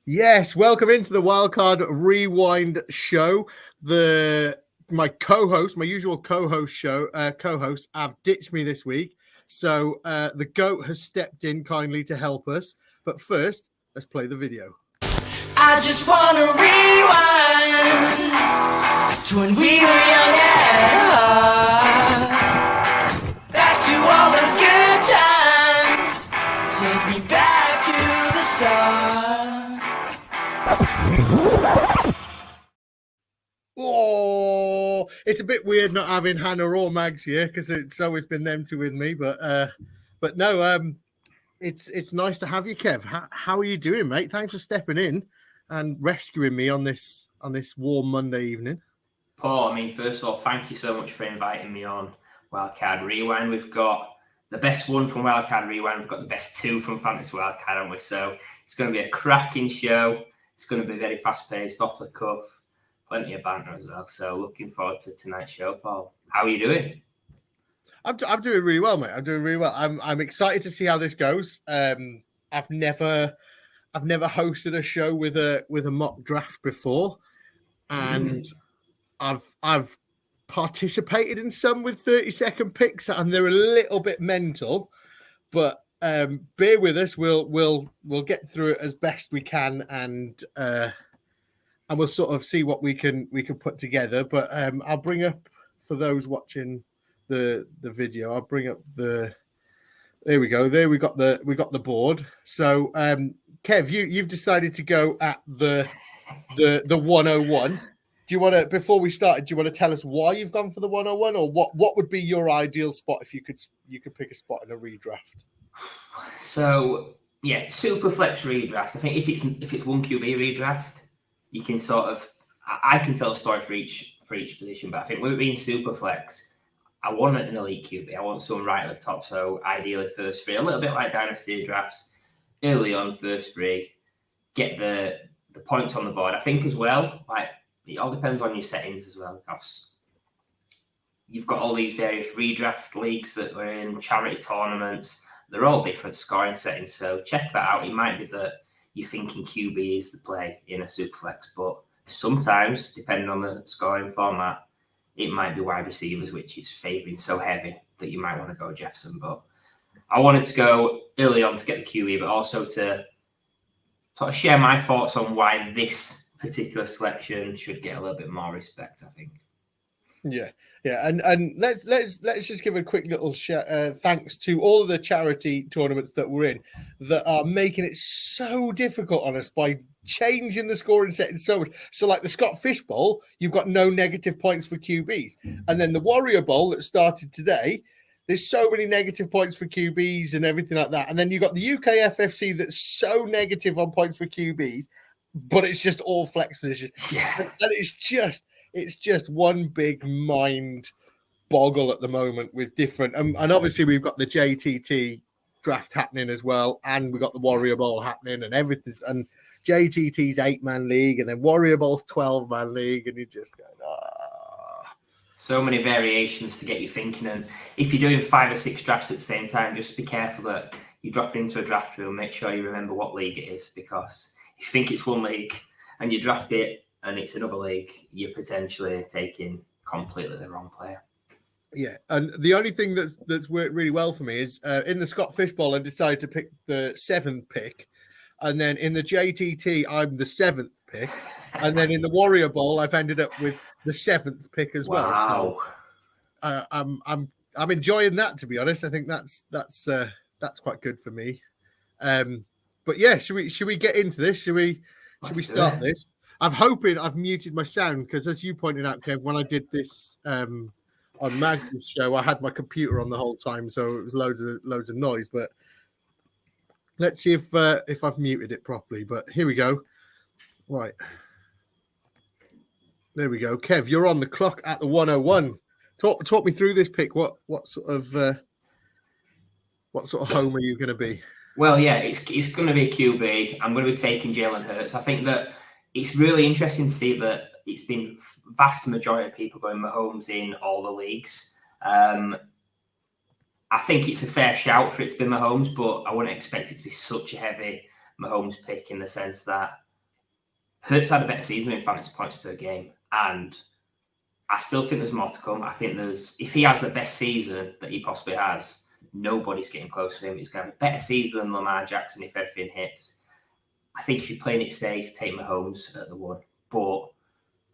Yes, welcome into the Wildcard Rewind show. My co-host, my usual co-host, have ditched me this week, so the GOAT has stepped in kindly to help us. But first, let's play the video. I just wanna rewind to when we were young at heart. Back to all those good times. Take me back to the start. Oh, it's a bit weird not having Hannah or Mags here because it's always been them two with me. But no, it's nice to have you, Kev. How are you doing, mate? Thanks for stepping in and rescuing me on this warm Monday evening. Paul, first of all, thank you so much for inviting me on Wildcard Rewind. We've got the best one from Wildcard Rewind. We've got the best two from Fantasy Wildcard, haven't we? So it's going to be a cracking show. It's going to be very fast-paced, off the cuff, plenty of banter as well. So looking forward to tonight's show, Paul. How are you doing? I'm doing really well, mate. I'm doing really well. I'm excited to see how this goes. I've never hosted a show with a mock draft before, and I've participated in some with 30-second picks, and they're a little bit mental, but bear with us. We'll get through it as best we can, and we'll sort of see what we can put together. But I'll bring up, for those watching the video, I'll bring up there we go. There we got the board. So Kev, you've decided to go at the 101. Do you want to, before we started, do you want to tell us why you've gone for the 101, or what would be your ideal spot if you could pick a spot in a redraft? So yeah, super flex redraft. I think if it's one QB redraft, you can sort of, I can tell a story for each position, but I think with it being super flex, I want an elite QB. I want someone right at the top. So ideally first three, a little bit like dynasty drafts, early on first three, get the points on the board. I think as well, like, it all depends on your settings as well, because you've got all these various redraft leagues that we're in, charity tournaments. They're all different scoring settings. So check that out. It might be that you're thinking QB is the play in a superflex, but sometimes, depending on the scoring format, it might be wide receivers, which is favouring so heavy that you might want to go Jefferson. But I wanted to go early on to get the QB, but also to sort of share my thoughts on why this particular selection should get a little bit more respect, I think. Yeah, and let's just give a quick little thanks to all of the charity tournaments that we're in that are making it so difficult on us by changing the scoring settings so much. So like the Scott Fish Bowl, you've got no negative points for QBs, and then the Warrior Bowl that started today, there's so many negative points for QBs and everything like that, and then you've got the UKFFC that's so negative on points for QBs, but it's just all flex position. Yeah, and it's just one big mind boggle at the moment with different, and obviously we've got the JTT draft happening as well, and we've got the Warrior Bowl happening, and everything. And JTT's 8-man league, and then Warrior Bowl's 12-man league, and you're just going, So many variations to get you thinking. And if you're doing 5 or 6 drafts at the same time, just be careful that you drop into a draft room. Make sure you remember what league it is, because if you think it's one league and you draft it and it's another league, you're potentially taking completely the wrong player. Yeah, and the only thing that's worked really well for me is in the Scott Fish Bowl, I decided to pick the 7th pick, and then in the JTT, I'm the 7th pick, and then in the Warrior Bowl, I've ended up with the 7th pick as well. Wow. So I'm enjoying that, to be honest. I think that's quite good for me. But yeah, should we get into this? Should we start this? I'm hoping I've muted my sound, because as you pointed out, Kev, when I did this on Mag's show, I had my computer on the whole time, so it was loads of noise. But let's see if I've muted it properly. But here we go. Right, there we go. Kev, you're on the clock at the 101. Talk me through this pick. What sort of home are you going to be? Well, yeah, it's going to be a QB. I'm going to be taking Jalen Hurts. I think that it's really interesting to see that it's been vast majority of people going Mahomes in all the leagues. I think it's a fair shout for it to be Mahomes, but I wouldn't expect it to be such a heavy Mahomes pick, in the sense that Hurts had a better season in fantasy points per game, and I still think there's more to come. I think if he has the best season that he possibly has, nobody's getting close to him. He's going to have a better season than Lamar Jackson if everything hits. I think if you're playing it safe, take Mahomes at the 1. But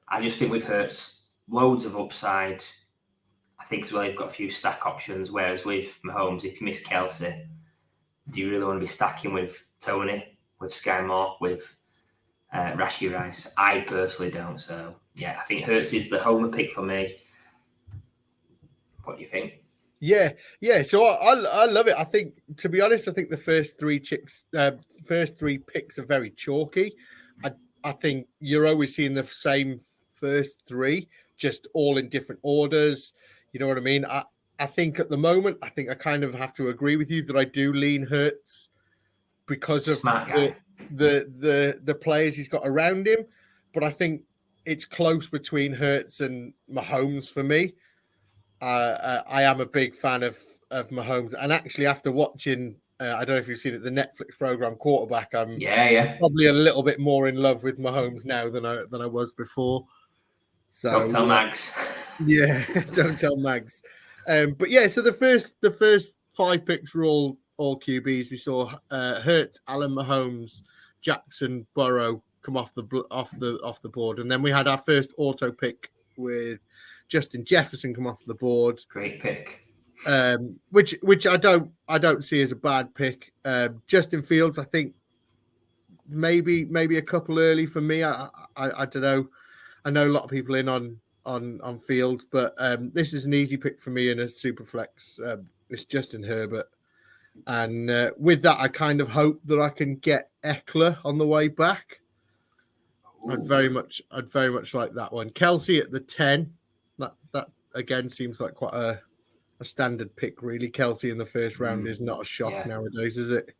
I just think with Hurts, loads of upside. I think as well you've got a few stack options, whereas with Mahomes, if you miss Kelsey, do you really want to be stacking with Tony, with Sky Moore, with Rashee Rice? I personally don't. So, yeah, I think Hurts is the homer pick for me. What do you think? Yeah. So I love it. I think, to be honest, I think the first three picks are very chalky. I think you're always seeing the same first three, just all in different orders. You know what I mean? I think at the moment, I kind of have to agree with you that I do lean Hurts because of the players he's got around him. But I think it's close between Hurts and Mahomes for me. I am a big fan of Mahomes, and actually, after watching, I don't know if you've seen it, the Netflix program Quarterback. I'm probably a little bit more in love with Mahomes now than I was before. So don't tell Mags. Yeah, don't tell Mags. But yeah, so the first 5 picks were all QBs. We saw Hurts, Allen, Mahomes, Jackson, Burrow come off the board, and then we had our first auto pick with Justin Jefferson come off the board. Great pick. Which I don't see as a bad pick. Justin Fields, I think maybe a couple early for me. I don't know. I know a lot of people in on Fields, but this is an easy pick for me in a super flex. It's Justin Herbert, and with that, I kind of hope that I can get Eckler on the way back. Ooh. I'd very much like that one. Kelsey at the 10. That again seems like quite a standard pick, really. Kelsey in the first round is not a shock nowadays, is it?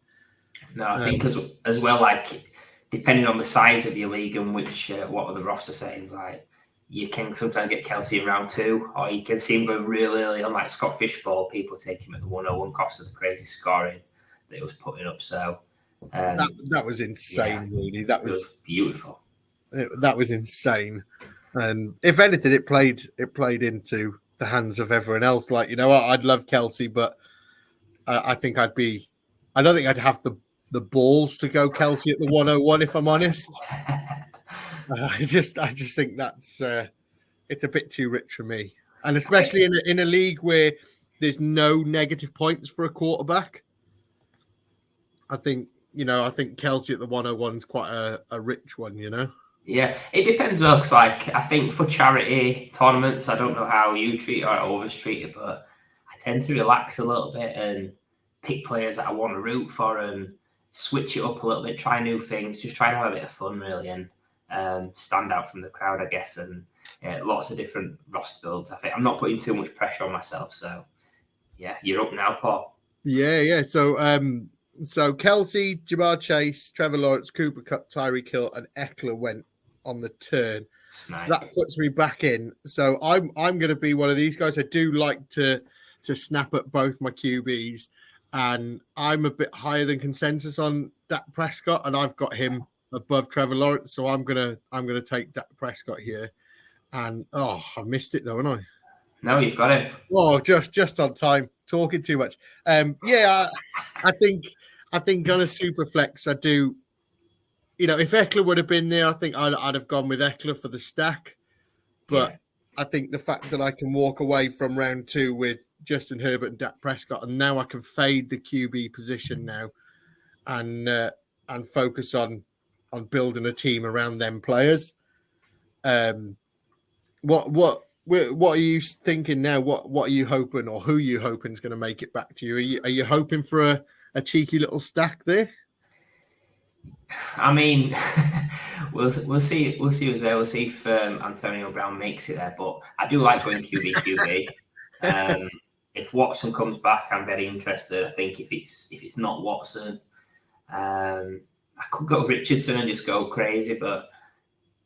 No, I think as well, like depending on the size of your league and which what are the roster settings, like you can sometimes get Kelsey in round 2, or you can see him going really early on, like Scott Fishbowl. People take him at the 101 cost of the crazy scoring that he was putting up. So that was insane, really. That was beautiful. That was insane. And if anything, it played into the hands of everyone else. Like, you know, I'd love Kelsey, but I don't think I'd have the balls to go Kelsey at the 101, if I'm honest. I just think that's it's a bit too rich for me, and especially in a league where there's no negative points for a quarterback. I think Kelsey at the 101 is quite a rich one, you know. Yeah, it depends though, because like I think for charity tournaments, I don't know how you treat it or always treat it, but I tend to relax a little bit and pick players that I want to root for and switch it up a little bit, try new things, just try to have a bit of fun really, and stand out from the crowd, I guess, and lots of different roster builds. I think I'm not putting too much pressure on myself, so yeah, you're up now, Paul. Yeah. So Kelsey, Jamar Chase, Trevor Lawrence, Cooper Kupp, Tyreek Hill, and Eckler went on the turn. Snipe. So that puts me back in. So I'm going to be one of these guys. I do like to snap at both my QBs, and I'm a bit higher than consensus on Dak Prescott, and I've got him above Trevor Lawrence. So I'm gonna take Dak Prescott here. And I missed it though, haven't I? No, you've got him. Oh, just on time. Talking too much. I think on a super flex, I do. You know, if Eckler would have been there, I think I'd have gone with Eckler for the stack. But I think the fact that I can walk away from round 2 with Justin Herbert and Dak Prescott, and now I can fade the QB position now, and focus on building a team around them players. What are you thinking now? What are you hoping, or who are you hoping is going to make it back to you? Are you hoping for a cheeky little stack there? I mean, we'll see who's there. We'll see if Antonio Brown makes it there. But I do like going QB. If Watson comes back, I'm very interested. I think if it's not Watson, I could go Richardson and just go crazy. But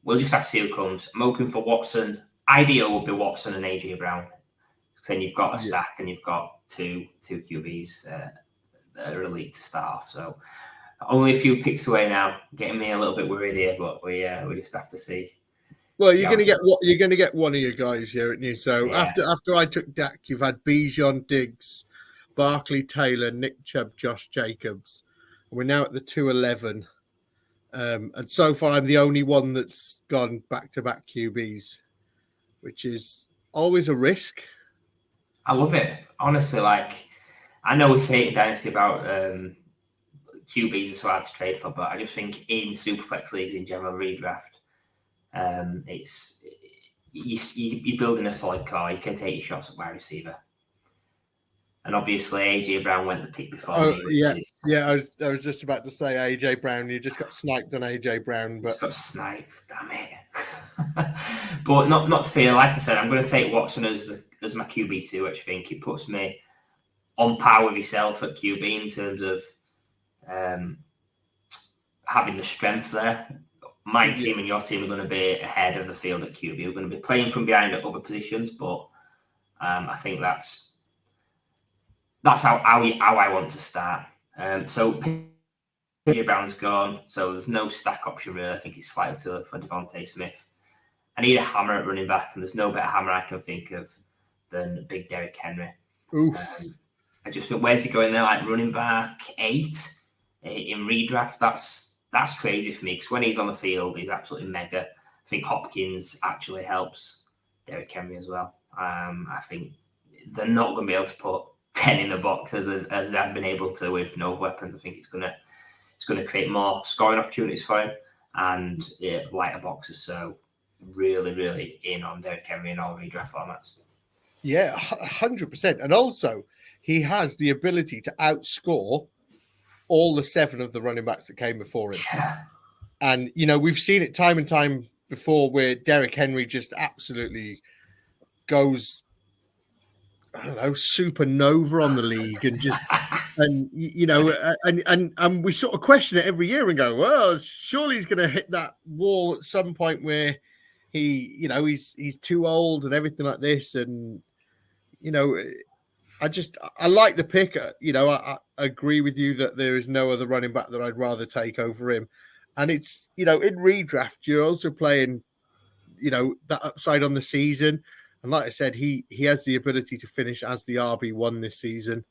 we'll just have to see who comes. I'm hoping for Watson. Ideal would be Watson and AJ Brown. Then you've got a stack and you've got two QBs that are elite to start off. So Only a few picks away now, getting me a little bit worried here, but we just have to see. Well, See you're how going to it get what you're going to get one of your guys here, aren't you? So Yeah. after I took Dak, you've had Bijan, Diggs, Barkley, Taylor, Nick Chubb, Josh Jacobs. We're now at the 211, and so far I'm the only one that's gone back-to-back QBs, which is always a risk. I love it. Honestly, like, I know we say it Dynasty about QBs are so hard to trade for, but I just think in Superflex leagues in general, redraft, it's you're building a solid car. You can take your shots at wide receiver. And obviously, AJ Brown went the pick before me. Yeah. I was just about to say AJ Brown. You just got sniped on AJ Brown, but just got sniped. Damn it! But not to fear. Like I said, I'm going to take Watson as my QB too. Which I think it puts me on par with yourself at QB in terms of having the strength there. My team and your team are going to be ahead of the field at QB. We're going to be playing from behind at other positions, but I think that's how I want to start. So PJ Brown's gone, so there's no stack option really. I think it's slightly too early for Devontae Smith. I need a hammer at running back, and there's no better hammer I can think of than Big Derrick Henry. I just think, where's he going there? Like running back 8 in redraft. That's crazy for me because when he's on the field, he's absolutely mega. I think Hopkins actually helps Derrick Henry as well. I think they're not going to be able to put 10 in the box as I've been able to with no weapons. I think it's going to create more scoring opportunities for him and lighter boxes. So really, really in on Derrick Henry in all redraft formats. Yeah, 100%. And also, he has the ability to outscore all the 7 of the running backs that came before him. Yeah. And, we've seen it time and time before where Derrick Henry just absolutely goes, I don't know, supernova on the league and just, and we sort of question it every year and go, well, surely he's going to hit that wall at some point where he's too old and everything like this. And, I like the pick. I agree with you that there is no other running back that I'd rather take over him. And it's, in redraft, you're also playing, that upside on the season. And like I said, he has the ability to finish as the RB1 this season.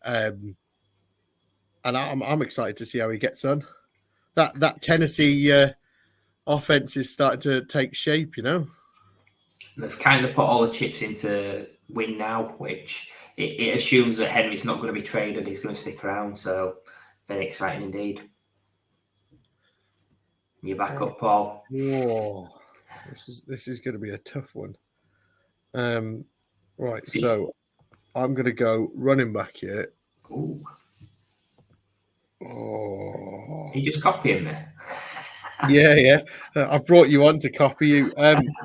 And I'm excited to see how he gets on. That Tennessee offense is starting to take shape, They've kind of put all the chips into win now, which it assumes that Henry's not going to be traded. He's going to stick around. So very exciting indeed. You're back up, Paul. Whoa. This is going to be a tough one. Right. So I'm going to go running back here. Ooh. Oh. Are you just copying me? Yeah. I've brought you on to copy you.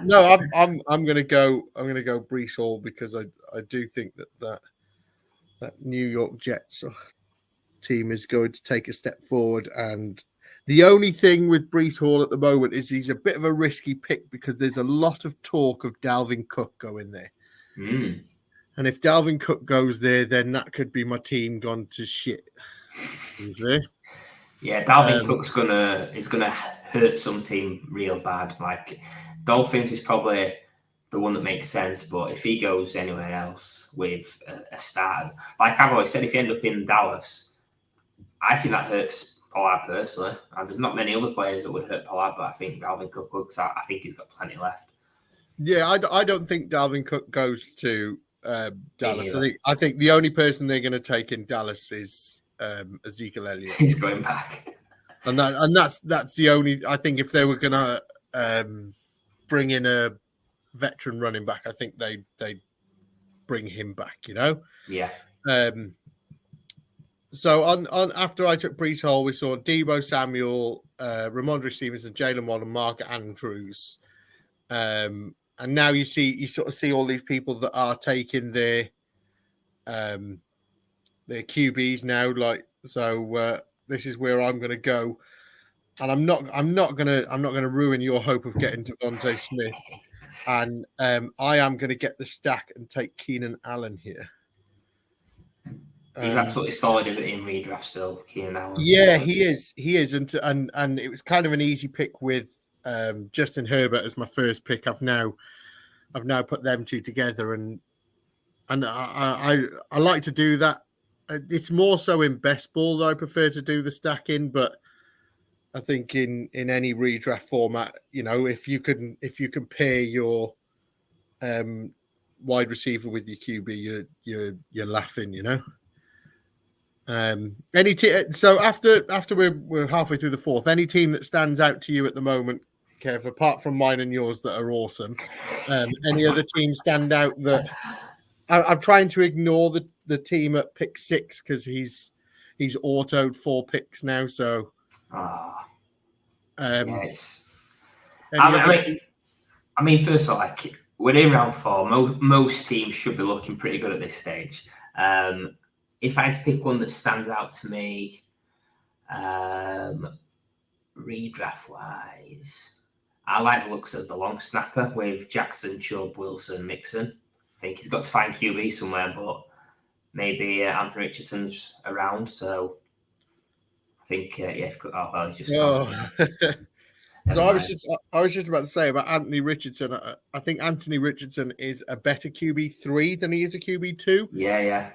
No, I'm going to go Breece Hall because I do think that New York Jets team is going to take a step forward. And the only thing with Breece Hall at the moment is he's a bit of a risky pick because there's a lot of talk of Dalvin Cook going there. Mm. And if Dalvin Cook goes there, then that could be my team gone to shit. Yeah, Dalvin Cook's is gonna hurt some team real bad. Like Dolphins is probably the one that makes sense, but if he goes anywhere else with a start, like I've always said, if you end up in Dallas, I think that hurts Pollard personally. And there's not many other players that would hurt Pollard, but I think Dalvin Cook would, because I think he's got plenty left. Yeah, I don't think Dalvin Cook goes to Dallas. I think the only person they're going to take in Dallas is Ezekiel Elliott. He's going back, and that's the only. I think if they were going to bring in a veteran running back, I think they bring him back. Yeah. So on after I took Breece Hall, we saw Deebo Samuel, Ramondre Stevenson, Jalen Waddle, Mark Andrews. And now you sort of see all these people that are taking their QBs now. Like, so this is where I'm going to go, and I'm not going to ruin your hope of getting Devontae Smith, and I am going to get the stack and take Keenan Allen here. He's absolutely solid, isn't he, in redraft still, Keenan Allen? Yeah, he is. He is, and it was kind of an easy pick with Justin Herbert as my first pick. I've now put them two together, and I like to do that. It's more so in best ball that I prefer to do the stacking, but I think in any redraft format, if you can pair your wide receiver with your QB, you're laughing, So after we're halfway through the fourth, any team that stands out to you at the moment, Kev, apart from mine and yours that are awesome, any other teams stand out that I'm trying to ignore the team at pick 6 because he's autoed 4 picks now. So, Yes. I mean, first of all, we're in round 4. Most teams should be looking pretty good at this stage. If I had to pick one that stands out to me, redraft wise, I like the looks of the long snapper with Jackson, Chubb, Wilson, Mixon. I think he's got to find QB somewhere, but maybe Anthony Richardson's around. So I think, he's just gone. So I was just about to say about Anthony Richardson. I think Anthony Richardson is a better QB3 than he is a QB2. Yeah.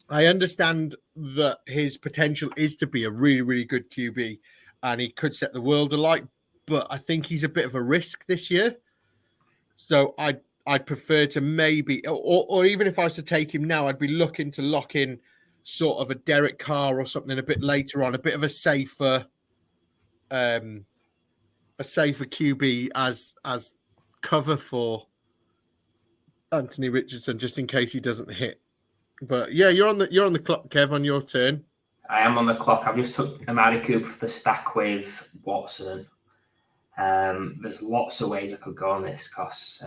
I understand that his potential is to be a really, really good QB, and he could set the world alight. But I think he's a bit of a risk this year. So I'd prefer to maybe, or even if I was to take him now, I'd be looking to lock in sort of a Derek Carr or something a bit later on, a bit of a safer QB as cover for Anthony Richardson, just in case he doesn't hit. But yeah, you're on the clock, Kev. On your turn. I am on the clock. I've just took Amari Cooper for the stack with Watson. There's lots of ways I could go on this because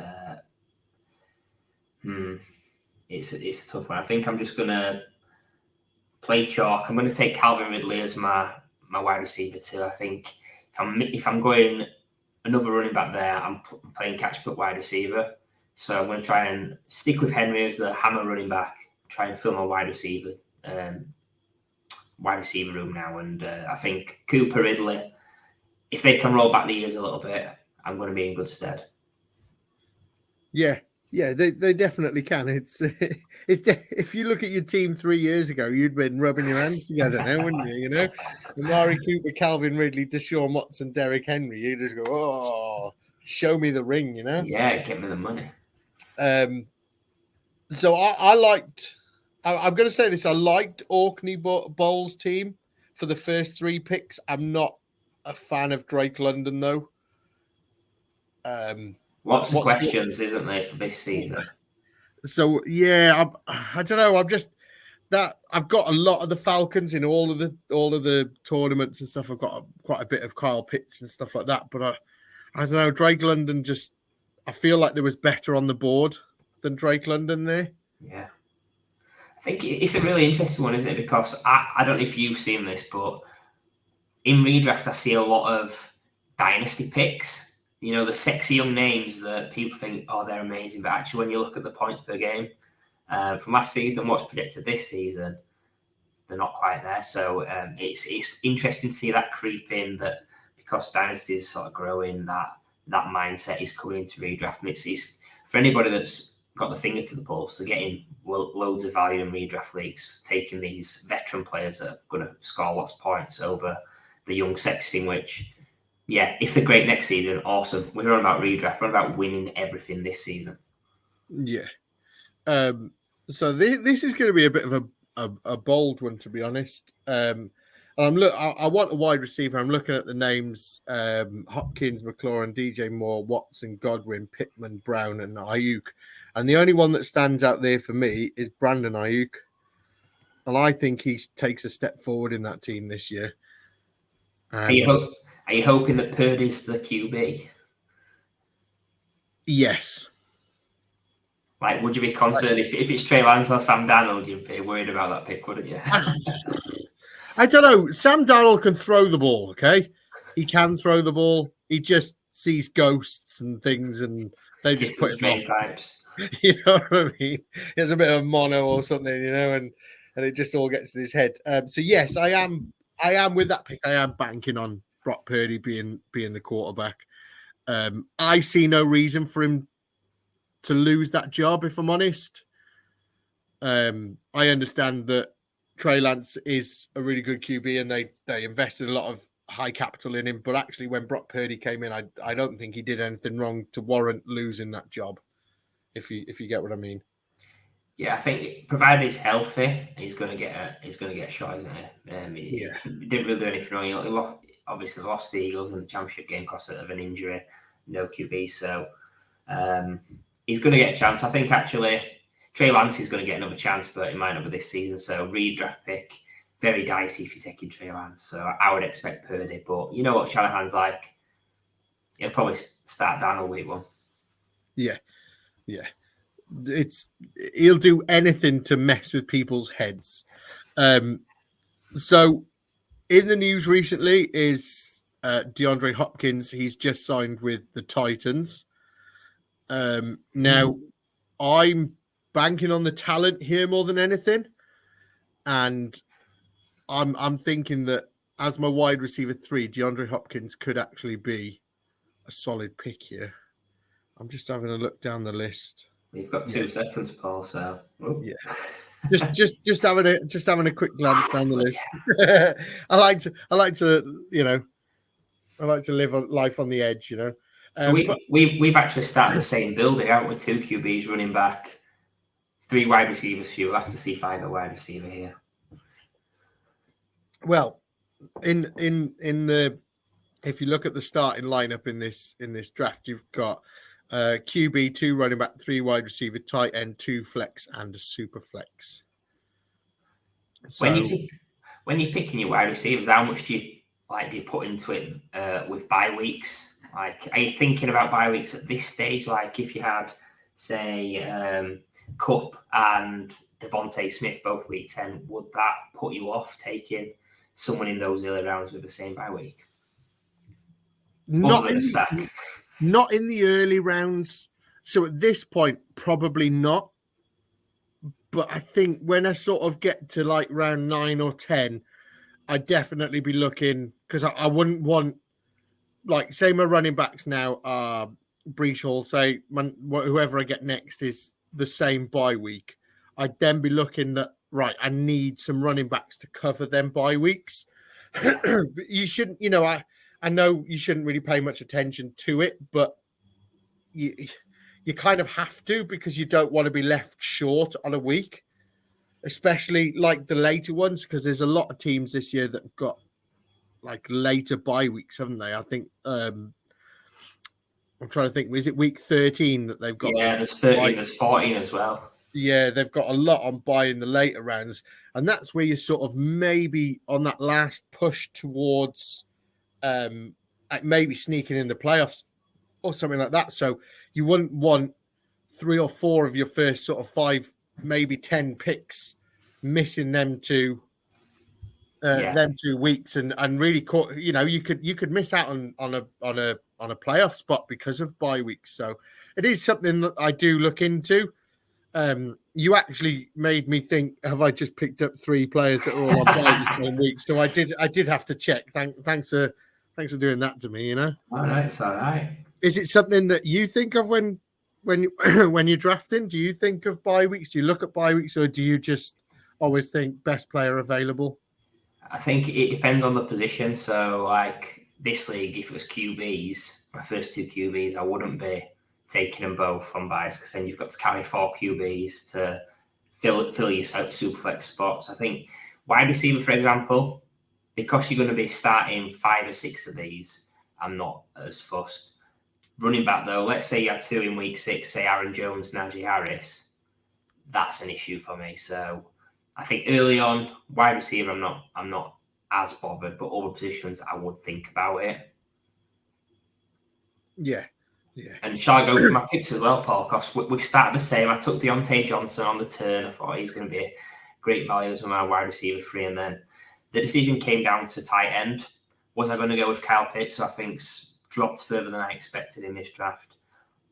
it's a tough one. I think I'm just gonna play chalk. I'm gonna take Calvin Ridley as my wide receiver too. I think if I'm going another running back there, I'm playing catch up wide receiver. So I'm going to try and stick with Henry as the hammer running back. Try and fill my wide receiver room now, and I think Cooper, Ridley, if they can roll back the years a little bit, I'm going to be in good stead. Yeah, they definitely can. It's if you look at your team 3 years ago, you'd been rubbing your hands together now, wouldn't you? Amari Cooper, Calvin Ridley, Deshaun Watson, Derrick Henry. You just go, oh, show me the ring, Yeah, get me the money. So I liked. I'm going to say this. I liked Orkney Bowles' team for the first 3 picks. I'm not a fan of Drake London though. Lots of questions, isn't there, for this season? So yeah, I don't know. I've got a lot of the Falcons in all of the tournaments and stuff. I've got quite a bit of Kyle Pitts and stuff like that. But I don't know. Drake London I feel like there was better on the board than Drake London there. Yeah. I think it's a really interesting one, isn't it? Because I don't know if you've seen this, but in redraft, I see a lot of dynasty picks. The sexy young names that people think, oh, they're amazing. But actually, when you look at the points per game from last season and what's predicted this season, they're not quite there. So it's interesting to see that creep in, that because dynasty is sort of growing, that mindset is coming into redraft. And it's for anybody that's got the finger to the pulse, they're getting loads of value in redraft leagues, taking these veteran players that are going to score lots of points over the young sexy thing, which, yeah, if they're great next season, awesome. We're on about redraft, we're on about winning everything this season. Yeah. So this is going to be a bit of a bold one, to be honest. I want a wide receiver. I'm looking at the names: Hopkins, McLaurin, DJ Moore, Watson, Godwin, Pittman, Brown, and Ayuk. And the only one that stands out there for me is Brandon Ayuk. And I think he takes a step forward in that team this year. Are you hoping that Purdy's the QB? Yes. Like, would you be concerned if it's Trey Lance or Sam Darnold? You'd be worried about that pick, wouldn't you? I don't know. Sam Darnold can throw the ball, okay? He can throw the ball. He just sees ghosts and things, and they just put him off. Pipes. You know what I mean? He has a bit of mono or something, and and it just all gets in his head. So yes, I am with that pick. I am banking on Brock Purdy being the quarterback. I see no reason for him to lose that job, if I'm honest. I understand that Trey Lance is a really good QB, and they invested a lot of high capital in him. But actually, when Brock Purdy came in, I don't think he did anything wrong to warrant losing that job. If you get what I mean. Yeah, I think provided he's healthy, he's going to get a shot, isn't he? He didn't really do anything wrong. He obviously lost the Eagles in the championship game because of an injury, no QB. So he's going to get a chance. I think actually Trey Lance is going to get another chance, but it might not be this season. So redraft pick, very dicey if you're taking Trey Lance. So I would expect Purdy, but you know what Shanahan's like. He'll probably start Daniel week 1. Yeah. He'll do anything to mess with people's heads. So in the news recently is DeAndre Hopkins. He's just signed with the Titans. Now I'm banking on the talent here more than anything, and I'm thinking that as my wide receiver 3, DeAndre Hopkins could actually be a solid pick here. I'm just having a look down the list. You've got 2 seconds, Paul. So yeah, just having a quick glance down the list. I like to live a life on the edge, So we've actually started the same building out with 2 QBs, running back, 3 wide receivers. We'll have to see if I go wide receiver here. Well, in the if you look at the starting lineup in this draft, you've got QB, 2 running back, 3 wide receiver, tight end, 2 flex, and a super flex. So when you're picking your wide receivers, how much do you put into it with bye weeks? Like, are you thinking about bye weeks at this stage? Like, if you had, say, Kupp and Devontae Smith both week 10, would that put you off taking someone in those early rounds with the same bye week? Not in the early rounds. So at this point, probably not. But I think when I sort of get to like round 9 or 10, I'd definitely be looking, because I wouldn't want, like, say my running backs now are Breece Hall, say whoever I get next is the same bye week. I'd then be looking that, right, I need some running backs to cover them bye weeks. You shouldn't, I know you shouldn't really pay much attention to it, but you kind of have to, because you don't want to be left short on a week, especially like the later ones, because there's a lot of teams this year that have got like later bye weeks, haven't they? I think I'm trying to think, is it week 13 that they've got? Yeah, there's 13, there's 14 as well. Yeah, they've got a lot on bye in the later rounds, and that's where you're sort of maybe on that last push towards maybe sneaking in the playoffs or something like that. So you wouldn't want 3 or 4 of your first sort of 5, maybe 10 picks missing them to them 2 weeks, and really you could miss out on a playoff spot because of bye weeks. So it is something that I do look into. You actually made me think, have I just picked up 3 players that are all on bye the same week? So I did have to check. Thanks for doing that to me, All right, it's all right. Is it something that you think of when you're drafting? Do you think of bye weeks? Do you look at bye weeks, or do you just always think best player available? I think it depends on the position. So, like this league, if it was QBs, my first 2 QBs, I wouldn't be taking them both on buys, because then you've got to carry 4 QBs to fill your super flex spots. I think wide receiver, for example, because you're going to be starting 5 or 6 of these, I'm not as fussed. Running back, though, let's say you had 2 in week 6, say Aaron Jones, Najee Harris, that's an issue for me. So I think early on, wide receiver, I'm not as bothered, but other positions, I would think about it. Yeah. And shall I go for my picks as well, Paul? Because we've started the same. I took Deontay Johnson on the turn. I thought he's going to be a great value as my wide receiver 3. And then the decision came down to tight end. Was I going to go with Kyle Pitts, who I think's dropped further than I expected in this draft?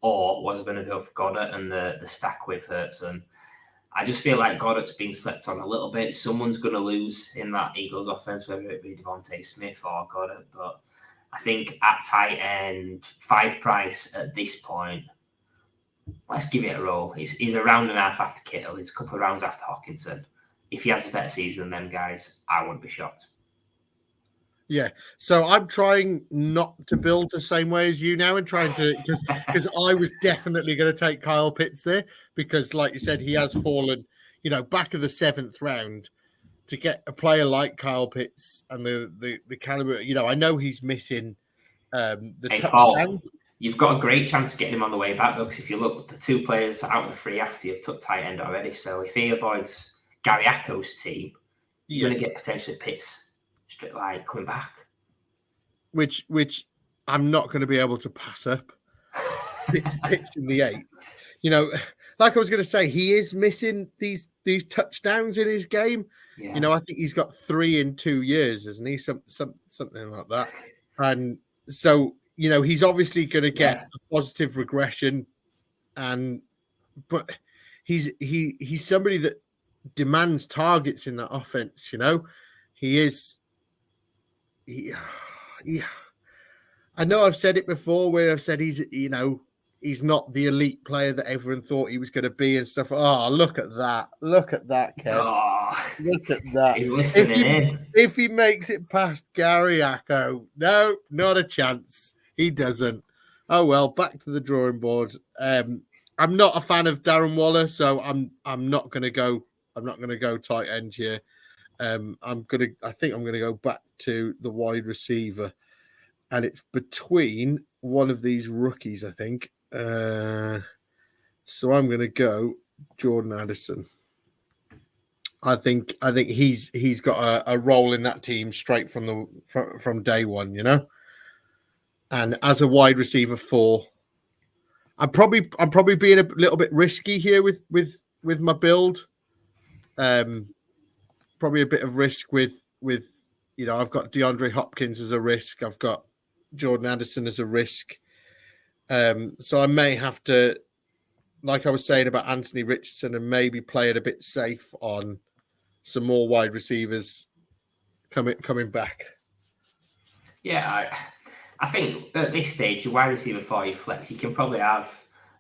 Or was I going to go for Goddard and the stack with Hurts? And I just feel like Goddard's being slept on a little bit. Someone's going to lose in that Eagles offense, whether it be Devontae Smith or Goddard. But I think at tight end, 5 price at this point, let's give it a roll. He's a round and a half after Kittle. He's a couple of rounds after Hawkinson. If he has a better season than them guys, I wouldn't be shocked. Yeah, so I'm trying not to build the same way as you now, and trying to because I was definitely going to take Kyle Pitts there because, like you said, he has fallen, back of the 7th round to get a player like Kyle Pitts and the caliber. I know he's missing the touchdown. Paul, you've got a great chance of getting him on the way back though, because if you look, the 2 players out of the 3 after you've took tight end already. So if he avoids Gary Acko's team, you're going to get potentially Pitts. Like coming back, which I'm not going to be able to pass up. Pitts in the 8th. Like I was going to say, he is missing these touchdowns in his game. Yeah. I think he's got 3 in 2 years, isn't he? Something like that. And so he's obviously going to get a positive regression, but he's somebody that demands targets in that offense. He is. I know I've said it before where I've said he's not the elite player that everyone thought he was going to be and stuff. Oh, look at that, Kev. Oh, look at that. He's listening if he makes it past Gary Acko, no, not a chance. He doesn't. Oh well, back to the drawing board. I'm not a fan of Darren Waller, so I'm not going to go tight end here. I think I'm gonna go back to the wide receiver, and it's between one of these rookies, I think. So I'm gonna go Jordan Addison. I think he's got a role in that team straight from day one, And as a wide receiver 4, I'm probably being a little bit risky here with my build. Probably a bit of risk with I've got DeAndre Hopkins as a risk. I've got Jordan Addison as a risk. So I may have to, like I was saying about Anthony Richardson, and maybe play it a bit safe on some more wide receivers coming back. Yeah, I think at this stage, your wide receiver 4, your flex, you can probably have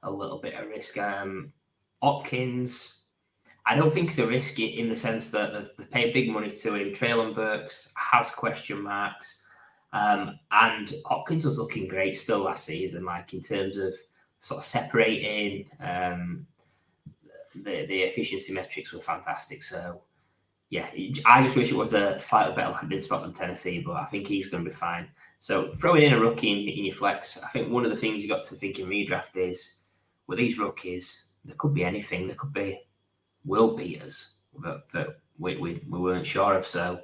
a little bit of risk. Hopkins, I don't think it's a risk in the sense that they've paid big money to him. Traylon Burks has question marks. And Hopkins was looking great still last season, like in terms of sort of separating. The efficiency metrics were fantastic. So, yeah, I just wish it was a slightly better landing spot than Tennessee, but I think he's going to be fine. So throwing in a rookie in your flex, I think one of the things you got to think in redraft is, with these rookies, there could be anything. There could be world beaters that we weren't sure of. So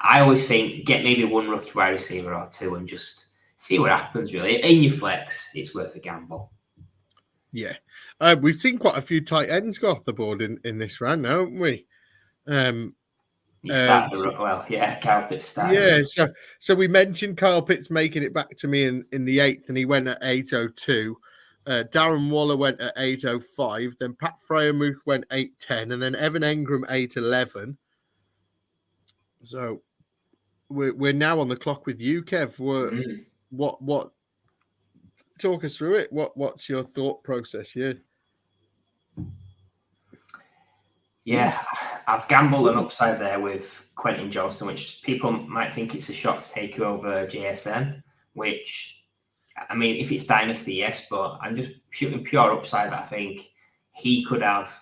I always think get maybe one rookie wide receiver or 2 and just see what happens, really. In your flex, it's worth a gamble. Yeah. We've seen quite a few tight ends go off the board in this round now, haven't we? You started well, yeah, Kyle Pitts started. Yeah, so we mentioned Kyle Pitts making it back to me in the 8th, and he went at 8:02. Darren Waller went at 8:05. Then Pat Freiermuth went 8:10, and then Evan Engram 8:11. So we're now on the clock with you, Kev. What? Talk us through it. What's your thought process here? Yeah, I've gambled an upside there with Quentin Johnston, which people might think it's a shock to take you over JSN, which, I mean, if it's Dynasty, yes, but I'm just shooting pure upside that I think he could have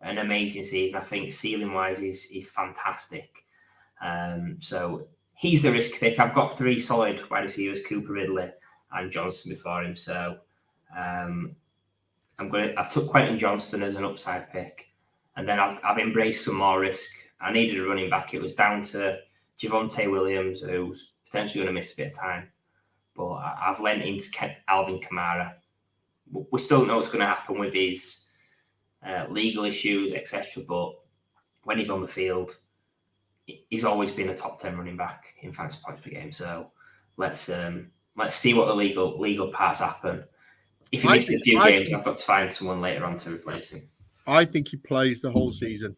an amazing season. I think ceiling-wise, he's fantastic. So he's the risk pick. I've got 3 solid wide receivers, Cooper, Ridley, and Johnson before him. So I've took Quentin Johnston as an upside pick. And then I've embraced some more risk. I needed a running back. It was down to Javonte Williams, who's potentially going to miss a bit of time. But I've lent into Alvin Kamara. We still don't know what's going to happen with his legal issues, etc. But when he's on the field, he's always been a top 10 running back in fantasy points per game. So let's see what the legal parts happen. If he misses a few games, I've got to find someone later on to replace him. I think he plays the whole season.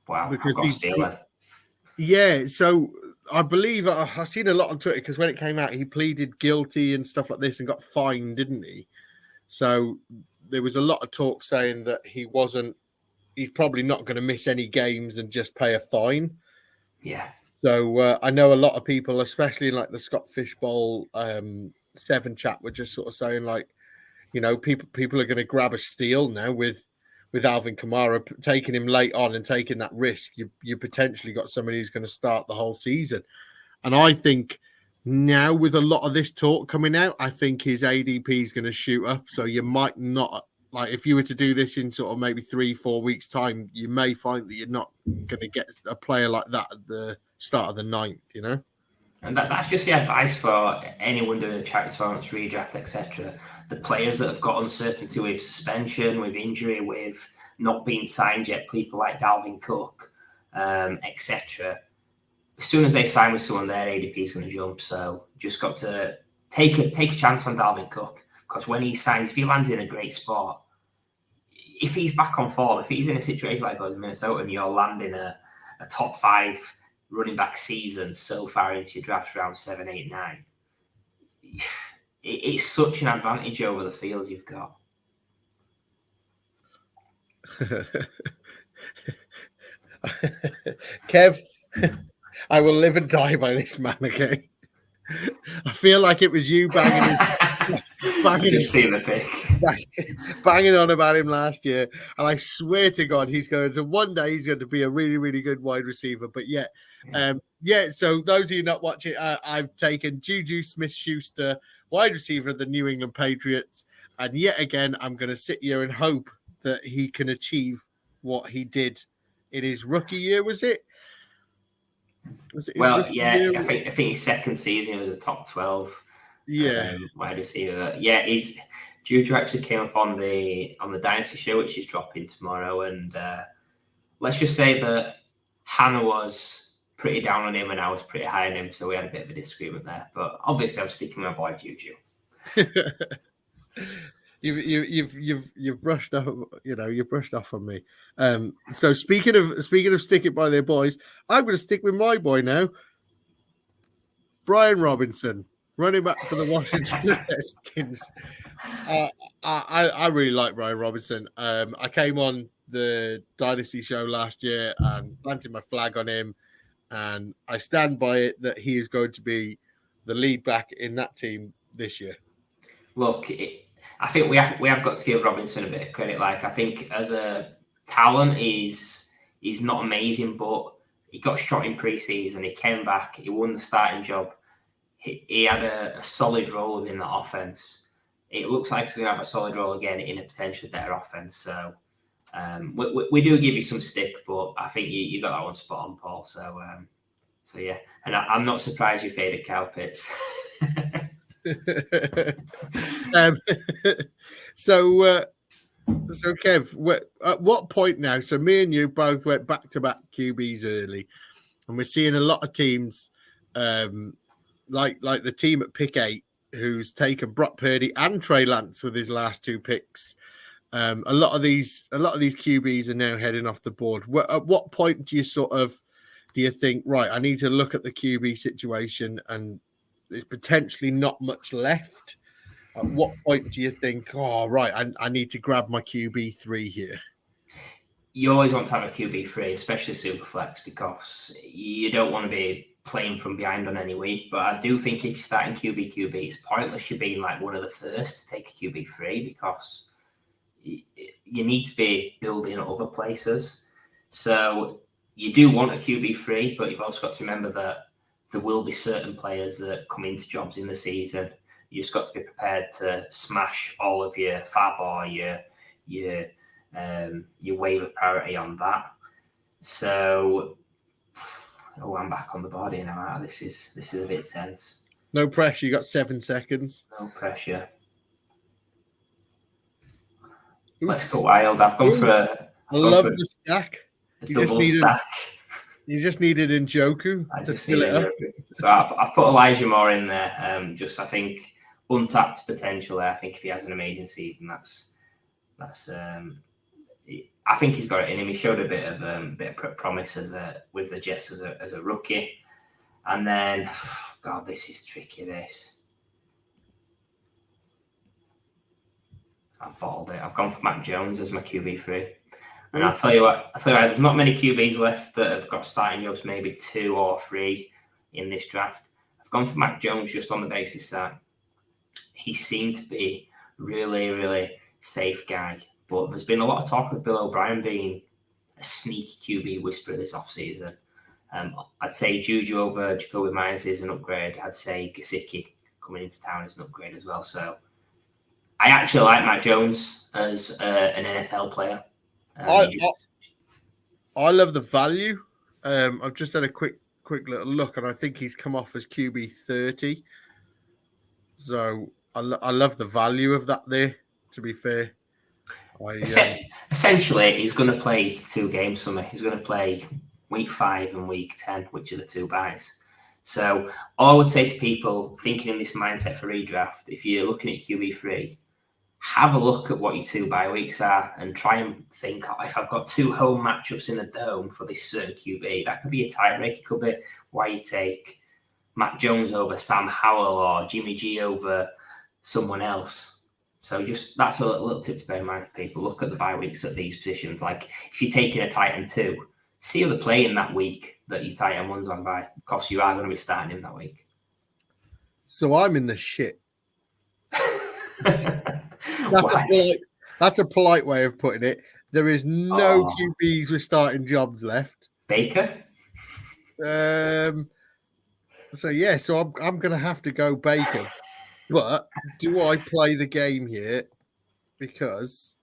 Wow, Because I've got Steeler. Yeah, so I believe I've seen a lot on Twitter because when it came out, he pleaded guilty and stuff like this and got fined, didn't he? So there was a lot of talk saying that he's probably not going to miss any games and just pay a fine. Yeah. So I know a lot of people, especially in like the Scott Fishbowl 7 chat, were just sort of saying like, people are going to grab a steal now with Alvin Kamara taking him late on and taking that risk. You potentially got somebody who's going to start the whole season. And I think now with a lot of this talk coming out, I think his ADP is going to shoot up. So you might not, like, if you were to do this in sort of maybe 3-4 weeks time, you may find that you're not going to get a player like that at the start of the 9th, And that's just the advice for anyone doing the charity tournaments, redraft, etc. The players that have got uncertainty with suspension, with injury, with not being signed yet, people like Dalvin Cook, etc. As soon as they sign with someone, their ADP is going to jump. So just got to take a chance on Dalvin Cook, because when he signs, if he lands in a great spot, if he's back on form, if he's in a situation like those in Minnesota and you're landing a top 5 running back season so far into your drafts round 7, 8, 9, it's such an advantage over the field you've got. Kev, I will live and die by this man again. I feel like it was you banging on about him last year, and I swear to God, one day he's going to be a really, really good wide receiver. But so those of you not watching, I've taken Juju Smith-Schuster, wide receiver of the New England Patriots, and yet again, I'm going to sit here and hope that he can achieve what he did in his rookie year. Was it? Well, yeah, I think his second season he was a top 12 wide receiver. Yeah, Juju actually came up on the Dynasty show, which is dropping tomorrow, and let's just say that Hannah was pretty down on him and I was pretty high on him, so we had a bit of a disagreement there. But obviously, I'm sticking with my boy Juju. You've brushed off, you've brushed off on me. So speaking of sticking by their boys, I'm going to stick with my boy now, Brian Robinson, running back for the Washington Redskins. I really like Brian Robinson. I came on the Dynasty show last year and planted my flag on him, and I stand by it that he is going to be the lead back in that team this year. Look, I think we have got to give Robinson a bit of credit. Like, I think as a talent, he's not amazing, but he got shot in preseason. He came back. He won the starting job. He had a solid role within the offense. It looks like he's going to have a solid role again in a potentially better offense. So we do give you some stick, but I think you got that one spot on, Paul. So yeah, and I'm not surprised you faded Kyle Pitts. So Kev, at what point now? So me and you both went back-to-back QBs early, and we're seeing a lot of teams, like the team at pick 8, who's taken Brock Purdy and Trey Lance with his last 2 picks. A lot of these QBs are now heading off the board. At what point do you think, right, I need to look at the QB situation and there's potentially not much left? At what point do you think, oh, right, I need to grab my QB3 here? You always want to have a QB3, especially Superflex, because you don't want to be playing from behind on any week. But I do think if you're starting QB, it's pointless you being like one of the first to take a QB3, because you need to be building at other places. So you do want a QB3, but you've also got to remember that there will be certain players that come into jobs in the season. You just got to be prepared to smash all of your fab or your waiver priority on that. So, I'm back on the board here now. This is a bit tense. No pressure. You got 7 seconds. No pressure. Oof. Let's go wild. I've gone for I love the stack. Stack. You just needed Njoku to fill it up. So I've put Elijah Moore in there. I think untapped potential there. I think if he has an amazing season, that's I think he's got it in him. He showed a bit of promise with the Jets as a rookie, and then God, this is tricky. This I've bottled it. I've gone for Mac Jones as my QB3. And I'll tell you what, there's not many QBs left that have got starting jobs, maybe 2 or 3 in this draft. I've gone for Mac Jones just on the basis that he seemed to be really, really safe guy. But there's been a lot of talk of Bill O'Brien being a sneaky QB whisperer this offseason. I'd say Juju over Jacoby Myers is an upgrade. I'd say Gesicki coming into town is an upgrade as well. So I actually like Mac Jones as an NFL player. I love the value. I've just had a quick little look, and I think he's come off as QB 30. So I love the value of that there. To be fair, essentially he's going to play 2 games for me. He's going to play week 5 and week 10, which are the 2 buys. So all I would say to people thinking in this mindset for redraft, if you're looking at QB3, have a look at what your 2 bye weeks are and try and think, if I've got 2 home matchups in the dome for this certain QB, that could be a tiebreak. It could be why you take Mac Jones over Sam Howell or Jimmy G over someone else. So just that's a little tip to bear in mind for people. Look at the bye weeks at these positions. Like if you're taking a tight end 2, see how they play in that week that your tight end 1's on bye, because you are going to be starting him that week. So I'm in the shit. That's a polite way of putting it. There is no QBs with starting jobs left. Baker? So I'm going to have to go Baker. But do I play the game here? Because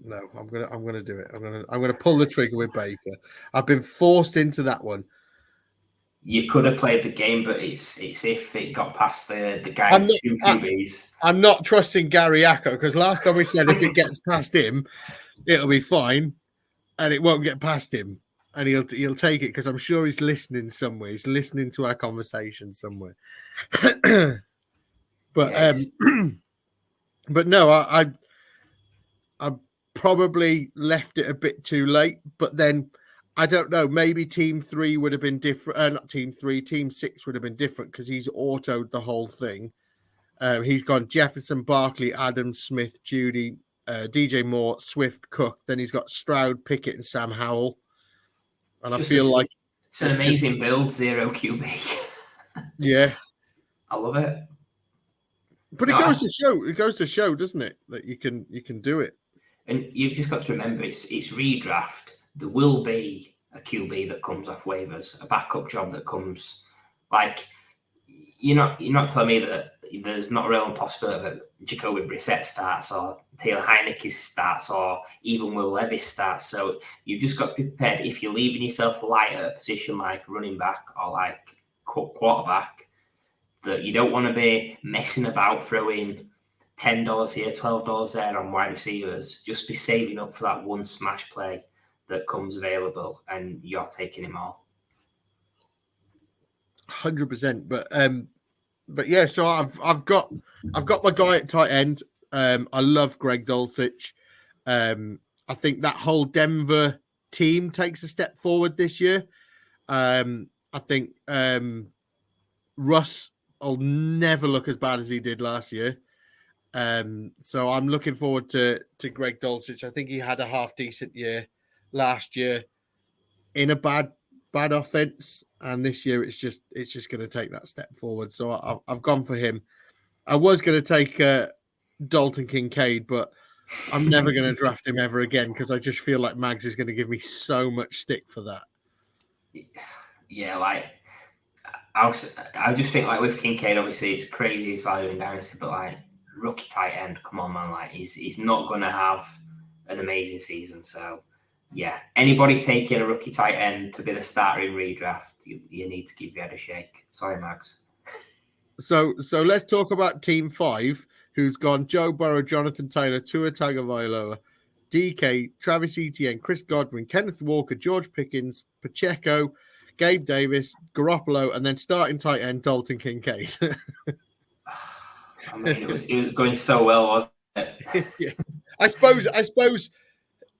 no, I'm gonna do it. I'm gonna pull the trigger with Baker. I've been forced into that one. You could have played the game, but it's if it got past the guy with 2 QBs. I'm not trusting Gary Acko, because last time we said if it gets past him, it'll be fine, and it won't get past him, and he'll take it because I'm sure he's listening somewhere. He's listening to our conversation somewhere. But yes. But no, I probably left it a bit too late, but then. I don't know. Maybe Team 3 would have been different. Not Team 3. Team 6 would have been different because he's autoed the whole thing. He's gone Jefferson, Barkley, Adams, Smith, Judy, DJ Moore, Swift, Cook. Then he's got Stroud, Pickett, and Sam Howell. And I feel like it's an amazing build, 0 QB. Yeah, I love it. But it goes to show. It goes to show, doesn't it, that you can do it. And you've just got to remember, it's redraft. There will be a QB that comes off waivers, a backup job that comes. Like you're not telling me that there's not a real possibility that Jacoby Brissett starts or Taylor Heineke starts or even Will Levis starts. So you've just got to be prepared if you're leaving yourself light at a position like running back or like quarterback, that you don't want to be messing about throwing $10 here, $12 there on wide receivers. Just be saving up for that one smash play that comes available, and you're taking him all. 100%. But yeah. So I've got my guy at tight end. I love Greg Dulcich. I think that whole Denver team takes a step forward this year. I think Russ will never look as bad as he did last year. So I'm looking forward to Greg Dulcich. I think he had a half decent year last year in a bad offense, and this year it's just going to take that step forward. So I've gone for him. I was going to take Dalton Kincaid, but I'm never going to draft him ever again because I just feel like Mags is going to give me so much stick for that. Yeah, like I just think like with Kincaid, obviously it's crazy his value in Dynasty, but like rookie tight end, come on man, like he's not going to have an amazing season. So yeah, anybody taking a rookie tight end to be the starter in redraft, you need to give your head a shake. Sorry, Mags. So let's talk about Team 5, who's gone Joe Burrow, Jonathan Taylor, Tua Tagovailoa, DK, Travis Etienne, Chris Godwin, Kenneth Walker, George Pickens, Pacheco, Gabe Davis, Garoppolo, and then starting tight end Dalton Kincaid. I mean, it was going so well, wasn't it? Yeah. I suppose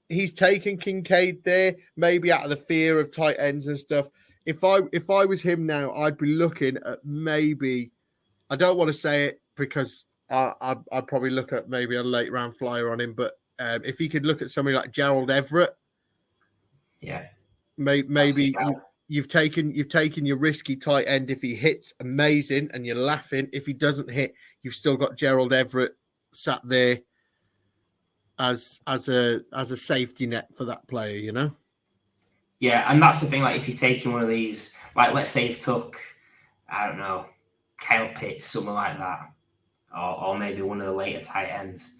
he's taken Kincaid there, maybe out of the fear of tight ends and stuff. If I was him now, I'd be looking at maybe. I don't want to say it because I'd probably look at maybe a late round flyer on him, but if he could look at somebody like Gerald Everett, yeah, maybe you've taken your risky tight end. If he hits, amazing, and you're laughing. If he doesn't hit, you've still got Gerald Everett sat there as a safety net for that player, you know. Yeah, and that's the thing. Like, if you're taking one of these, like, let's say you've took, I don't know, Kyle Pitts, someone like that, or maybe one of the later tight ends.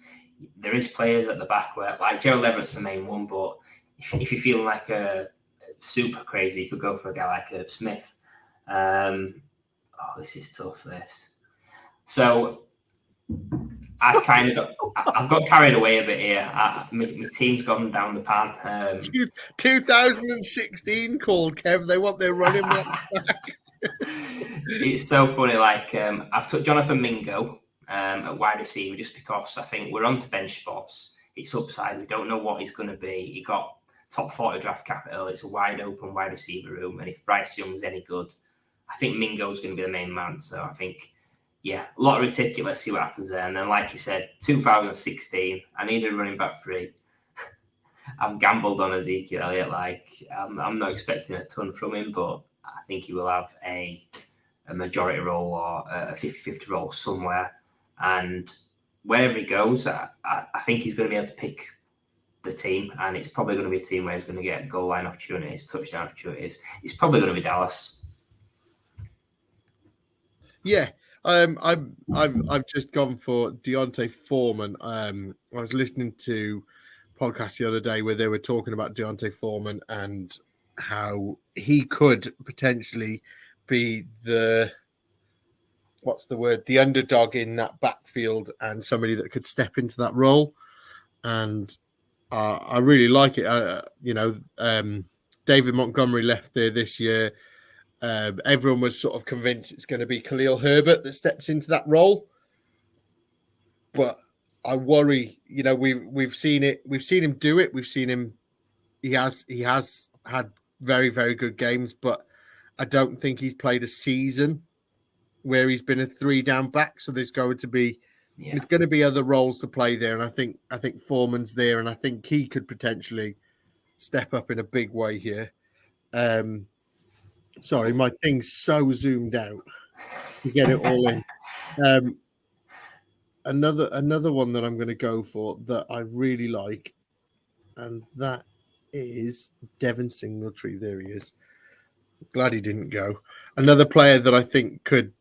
There is players at the back where, like, Gerald Everett's the main one, but if you're feeling like a super crazy, you could go for a guy like Irv Smith. This is tough. This. So I've got carried away a bit here. My team's gone down the pan. 2016 called, Kev. They want their running backs back. It's so funny. Like, I've took Jonathan Mingo at wide receiver just because I think we're on to bench spots. It's upside. We don't know what he's going to be. He got top 40 draft capital. It's a wide open wide receiver room. And if Bryce Young's any good, I think Mingo's going to be the main man. So I think, yeah, lottery ticket. Let's see what happens there. And then, like you said, 2016, I need a running back free. I've gambled on Ezekiel Elliott. Like, I'm not expecting a ton from him, but I think he will have a majority role or a 50-50 role somewhere. And wherever he goes, I think he's going to be able to pick the team, and it's probably going to be a team where he's going to get goal line opportunities, touchdown opportunities. It's probably going to be Dallas. Yeah, I've just gone for Deontay Foreman. I was listening to a podcast the other day where they were talking about Deontay Foreman and how he could potentially be the underdog in that backfield and somebody that could step into that role. And I really like it. David Montgomery left there this year. Everyone was sort of convinced it's going to be Khalil Herbert that steps into that role. But I worry, we've seen it. We've seen him do it. We've seen him. He has had very, very good games, but I don't think he's played a season where he's been a 3-down back. So there's going to be other roles to play there. And I think Foreman's there, and I think he could potentially step up in a big way here. Sorry, my thing's so zoomed out to get it all in. Another one that I'm going to go for that I really like, and that is Devin Singletary. There he is. Glad he didn't go. Another player that I think could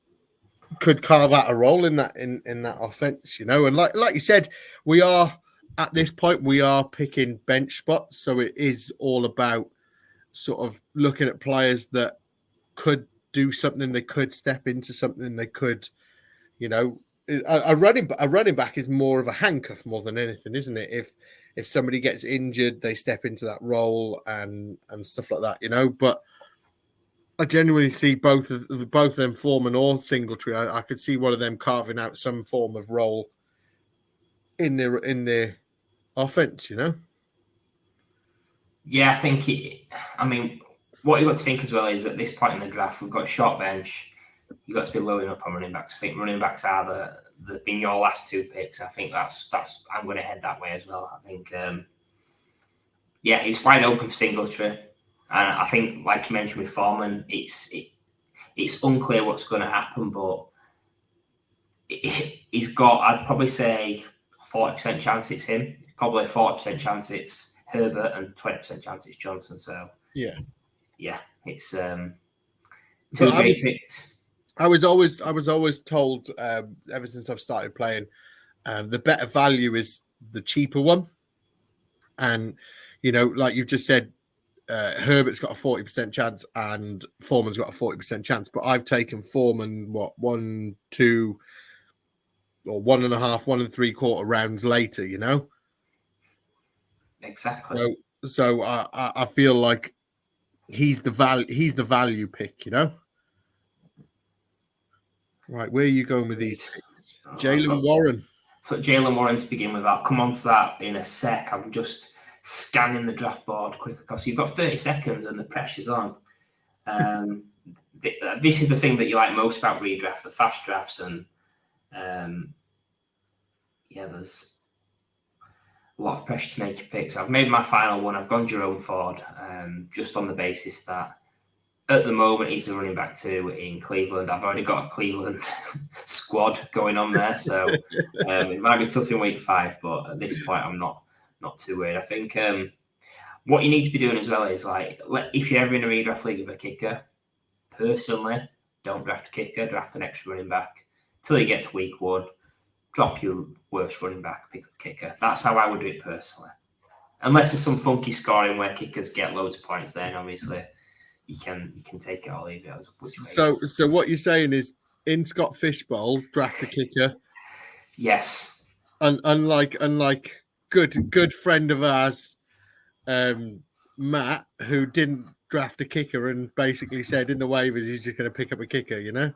carve out a role in that offense, And like you said, we are at this point picking bench spots, so it is all about sort of looking at players that could do something, they could step into something, they could, a running back is more of a handcuff more than anything, isn't it? If somebody gets injured, they step into that role and stuff like that, But I genuinely see both of them, Foreman or Singletary. I could see one of them carving out some form of role in their offense, Yeah, I think what you've got to think as well is at this point in the draft, we've got a short bench. You've got to be loading up on running backs. I think running backs are they've been your last 2 picks. I think that's I'm going to head that way as well. I think, it's wide open for Singletary. And I think, like you mentioned with Foreman, it's unclear what's going to happen, but he's got, I'd probably say, 40% chance it's him. Probably a 40% chance it's Herbert and 20% chance it's Johnson. So yeah, it's two great picks. I was always told ever since I've started playing, the better value is the cheaper one, and like you've just said. Herbert's got a 40% chance and Foreman's got a 40% chance, but I've taken Foreman 1, 2, or 1.5, 1 3/4 rounds later, Exactly. So I feel like he's the value pick, Right, where are you going with these picks? Jaylen Warren. took Jalen Warren to begin with. I'll come on to that in a sec. I'm just scanning the draft board quickly because you've got 30 seconds and the pressure's on. This is the thing that you like most about redraft, the fast drafts, and there's a lot of pressure to make your picks. I've made my final one. I've gone Jerome Ford, just on the basis that at the moment he's the running back 2 in Cleveland. I've already got a Cleveland squad going on there, so it might be tough in week 5, but at this point I'm not too worried. I think what you need to be doing as well is, like, if you're ever in a redraft league with a kicker, personally, don't draft a kicker, draft an extra running back till you get to week 1. Drop your worst running back, pick up a kicker. That's how I would do it personally. Unless there's some funky scoring where kickers get loads of points, then obviously you can take it or leave it as which way. So what you're saying is, in Scott Fishbowl, draft a kicker. Yes. Unlike good friend of ours, Matt, who didn't draft a kicker and basically said in the waivers he's just going to pick up a kicker, you know.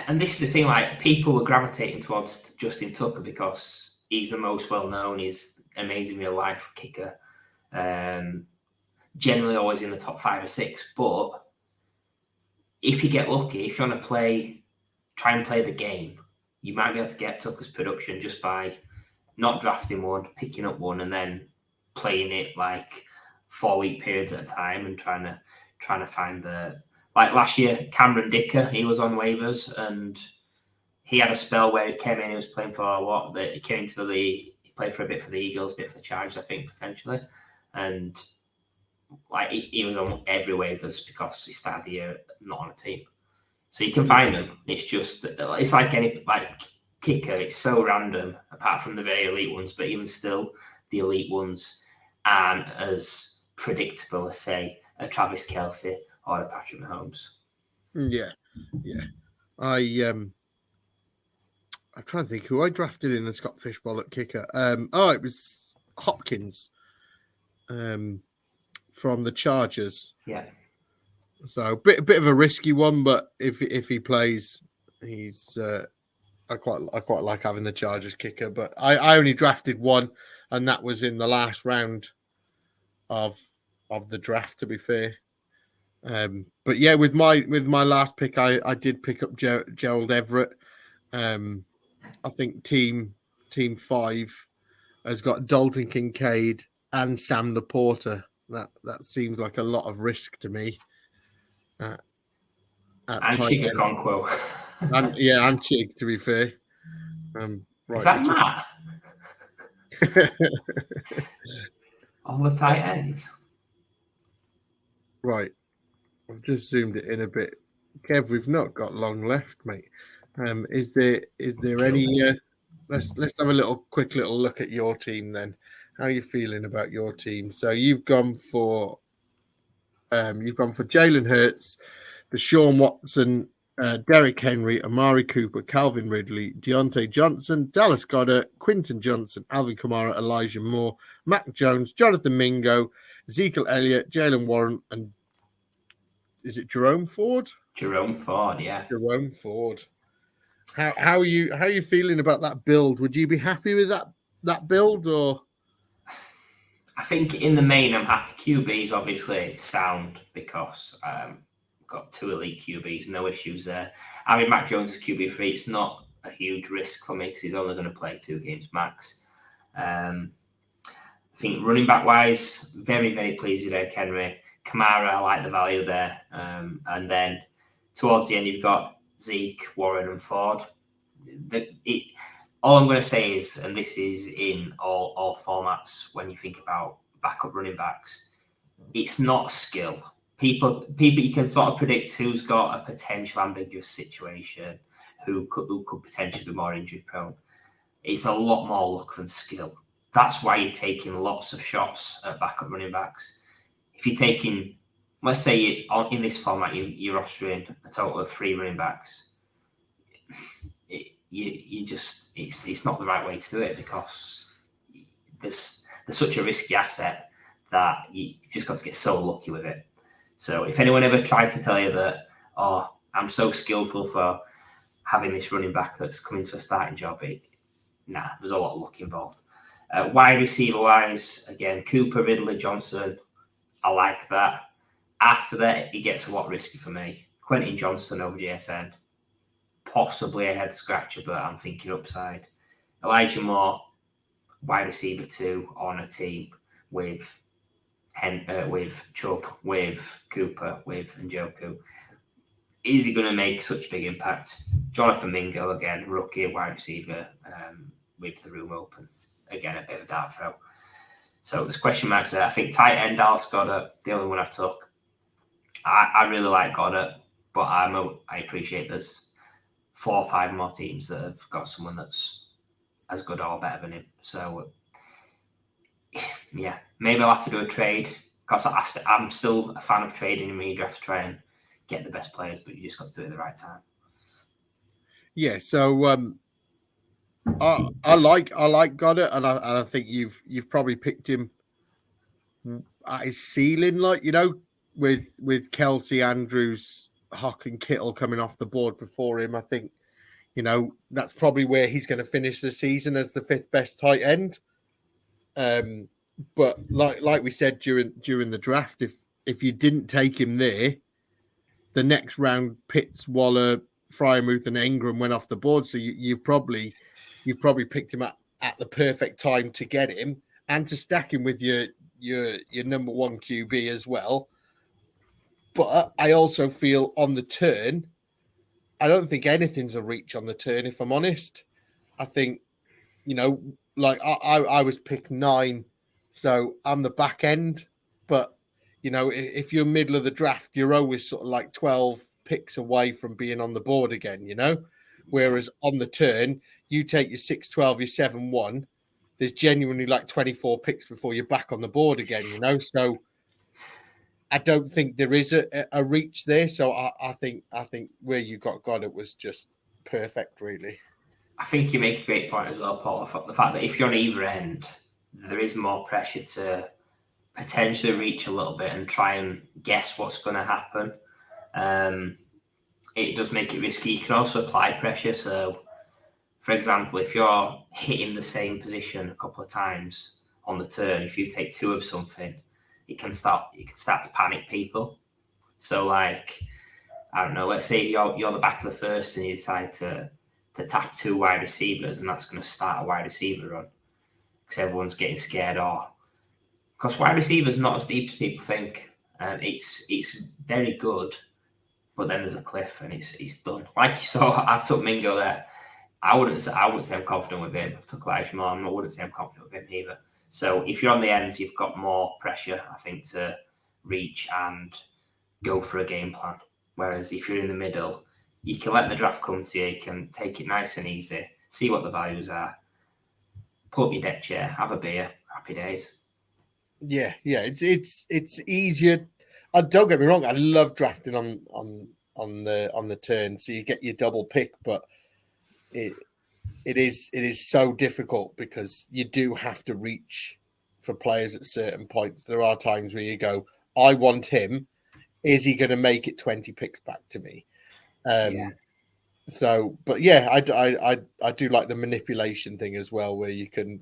And this is the thing, like, people were gravitating towards Justin Tucker because he's the most well-known, he's amazing real-life kicker. Generally always in the top 5 or 6, but if you get lucky, if you want to try and play the game, you might be able to get Tucker's production just by not drafting one, picking up one, and then playing it like 4-week periods at a time and trying to find the... Like last year, Cameron Dicker, he was on waivers and he had a spell where he came in, he was playing for he came into the league, he played for a bit for the Eagles, a bit for the Chargers, I think, potentially. And like he was on every waivers because he started the year not on a team. So you can find them. It's like any kicker, it's so random, apart from the very elite ones, but even still, the elite ones aren't as predictable as, say, a Travis Kelce or a Patrick Mahomes. Yeah. I'm trying to think who I drafted in the Scott Fishbowl at kicker. It was Hopkins from the Chargers. Yeah. So a bit of a risky one, but if he plays, he's I quite like having the Chargers kicker. But I only drafted one, and that was in the last round of the draft, to be fair. But yeah, with my last pick, I did pick up Gerald Everett. I think team 5 has got Dalton Kincaid and Sam Laporta. That seems like a lot of risk to me. And Chica Conquo. and Chig, to be fair. Right, is that Matt? On the tight ends. Right. I've just zoomed it in a bit. Kev, we've not got long left, mate. Is there any? Let's have a quick little look at your team then. How are you feeling about your team? So you've gone for Jalen Hurts, Deshaun Watson, Derrick Henry, Amari Cooper, Calvin Ridley, Deontay Johnson, Dallas Goedert, Quinton Johnson, Alvin Kamara, Elijah Moore, Mac Jones, Jonathan Mingo, Ezekiel Elliott, Jalen Warren, and is it Jerome Ford? Jerome Ford, yeah. Jerome Ford. How are you feeling about that build? Would you be happy with that build, or? I think in the main, I'm happy. QB is obviously sound because I've got 2 elite QBs, no issues there. I mean, Mac Jones is QB3. It's not a huge risk for me because he's only going to play 2 games max. I think running back wise, very, very pleased with Derrick Henry. Kamara, I like the value there. And then towards the end, you've got Zeke, Warren, and Ford. All I'm going to say is, and this is in all formats, when you think about backup running backs, it's not skill. People, you can sort of predict who's got a potential ambiguous situation, who could potentially be more injury prone. It's a lot more luck than skill. That's why you're taking lots of shots at backup running backs. If you're taking, let's say in this format, you're rostering a total of 3 running backs, it's not the right way to do it because there's such a risky asset that you've just got to get so lucky with it. So if anyone ever tries to tell you that, I'm so skillful for having this running back that's coming to a starting job, there's a lot of luck involved. Wide receiver wise, again, Cooper, Ridley, Johnson, I like that. After that, it gets a lot risky for me. Quentin Johnson over JSN, possibly a head scratcher, but I'm thinking upside. Elijah Moore, wide receiver 2 on a team with Chubb, with Cooper, with Njoku. Is he going to make such big impact? Jonathan Mingo, again, rookie wide receiver with the room open. Again, a bit of a dart throw. So there's question marks there. I think tight end, Dallas Goddard, the only one I've took. I really like Goddard, but I appreciate there's 4 or 5 more teams that have got someone that's as good or better than him. So, yeah, maybe I'll have to do a trade because I'm still a fan of trading in redraft to try and get the best players, but you just got to do it at the right time. Yeah, so I like Goddard, and I think you've probably picked him at his ceiling, like, you know, with Kelsey, Andrews, Hock, and Kittle coming off the board before him. I think, you know, that's probably where he's going to finish the season as the 5th best tight end. But like we said during the draft, if you didn't take him there, the next round, Pitts, Waller, Freiermuth, and Ingram went off the board. So you've probably picked him at the perfect time to get him and to stack him with your number 1 QB as well. But I also feel on the turn, I don't think anything's a reach on the turn, if I'm honest. I think, you know, like I was picked 9, so I'm the back end. But, you know, if you're middle of the draft, you're always sort of like 12 picks away from being on the board again, you know? Whereas on the turn, you take your 6-12, your 7-1, there's genuinely like 24 picks before you're back on the board again, you know? So I don't think there is a reach there. So I think where you got it was just perfect, really. I think you make a great point as well, Paul. The fact that if you're on either end, there is more pressure to potentially reach a little bit and try and guess what's going to happen. It does make it risky. You can also apply pressure. So, for example, if you're hitting the same position a couple of times on the turn, if you take 2 of something, you can start to panic people. So, like, I don't know, let's say you're the back of the first and you decide to tap 2 wide receivers, and that's going to start a wide receiver run because everyone's getting scared. Or because wide receiver's not as deep as people think. It's very good, but then there's a cliff and it's done. Like you saw, I've took Mingo there. I wouldn't say I'm confident with him. I've took Elijah Moore. I wouldn't say I'm confident with him either. So if you're on the ends, you've got more pressure, I think, to reach and go for a game plan. Whereas if you're in the middle, you can let the draft come to you. You can take it nice and easy, see what the values are, pull up your deck chair, have a beer, happy days. Yeah. It's easier. Don't get me wrong. I love drafting on the turn, so you get your double pick, but it is so difficult because you do have to reach for players at certain points. There are times where you go, I want him. Is he going to make it 20 picks back to me? So, but yeah, I do like the manipulation thing as well, where you can